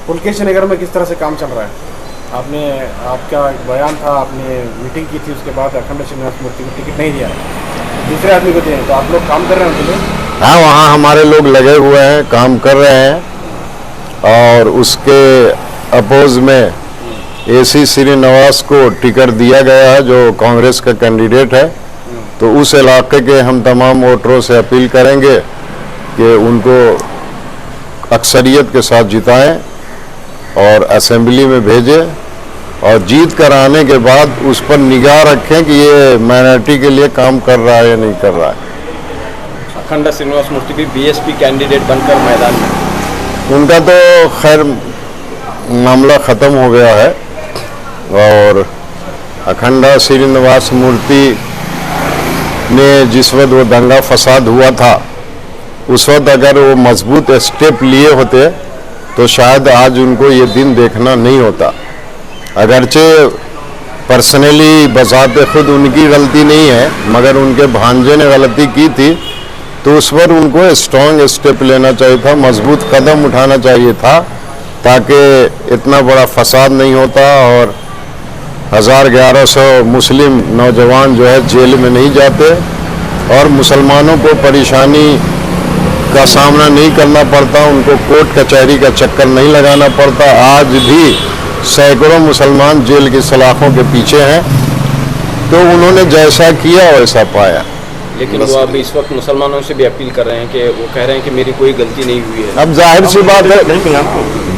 पुलकेशी नगर में किस तरह से काम चल रहा है? आपका एक बयान था, आपने मीटिंग की थी, उसके बाद अखंड श्रीनिवास मूर्ति को टिकट नहीं दिया, दूसरे आदमी को दिए, तो आप लोग काम कर रहे हैं उनके लिए? हाँ, वहाँ हमारे लोग लगे हुए हैं, काम कर रहे हैं। और उसके अपोज में एसी श्रीनिवास को टिकट दिया गया है, जो कांग्रेस का कैंडिडेट है। तो उस इलाके के हम तमाम वोटरों से अपील करेंगे कि उनको अक्सरियत के साथ जिताएं और असेंबली में भेजें और जीत कर आने के बाद उस पर निगाह रखें कि ये माइनॉरिटी के लिए काम कर रहा है या नहीं कर रहा है। अखंड श्रीनिवास मूर्ति भी बीएसपी कैंडिडेट बनकर मैदान में, उनका तो खैर मामला ख़त्म हो गया है। और अखंड श्रीनिवास मूर्ति ने जिस वक्त वो दंगा फसाद हुआ था, उस वक्त अगर वो मजबूत स्टेप लिए होते तो शायद आज उनको ये दिन देखना नहीं होता। अगरचे पर्सनली बजाते खुद उनकी गलती नहीं है, मगर उनके भांजे ने गलती की थी, तो उस पर उनको स्ट्रॉन्ग स्टेप लेना चाहिए था, मजबूत कदम उठाना चाहिए था, ताकि इतना बड़ा फसाद नहीं होता और 1100 मुस्लिम नौजवान जो है जेल में नहीं जाते और मुसलमानों को परेशानी का सामना नहीं करना पड़ता, उनको कोर्ट कचहरी का चक्कर नहीं लगाना पड़ता। आज भी सैकड़ों मुसलमान जेल की सलाखों के पीछे हैं, तो उन्होंने जैसा किया वैसा पाया। लेकिन वो अब इस वक्त मुसलमानों से भी अपील कर रहे हैं कि वो कह रहे हैं कि मेरी कोई गलती नहीं हुई है। अब जाहिर सी बात है,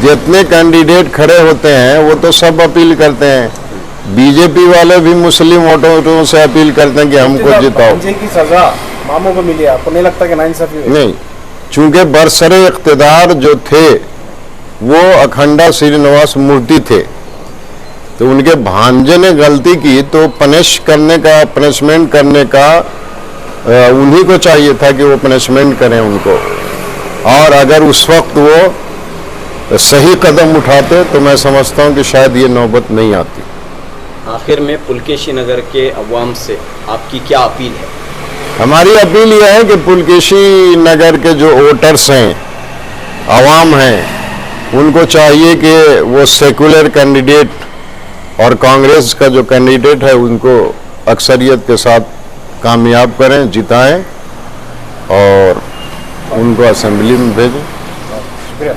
जितने कैंडिडेट खड़े होते हैं वो तो सब अपील करते हैं। बीजेपी वाले भी मुस्लिम वोटरों से अपील करते हैं कि हमको जिताओ। की सजा मामों को मिली, आपको नहीं लगता कि नाइंसाफी हुई? नहीं, चूंकि बरसरे इख्तिदार जो थे वो अखंड श्रीनिवास मूर्ति थे, तो उनके भांजे ने गलती की तो पनिशमेंट करने का उन्हीं को चाहिए था कि वो पनिशमेंट करें उनको। और अगर उस वक्त वो सही कदम उठाते तो मैं समझता हूँ कि शायद ये नौबत नहीं आती। आखिर में पुलकेशी नगर के अवाम से आपकी क्या अपील है? हमारी अपील यह है कि पुलकेशी नगर के जो वोटर्स हैं, आवाम हैं, उनको चाहिए कि वो सेकुलर कैंडिडेट और कांग्रेस का जो कैंडिडेट है उनको अक्सरियत के साथ कामयाब करें, जिताएं और उनको असेंबली में भेजें। शुक्रिया।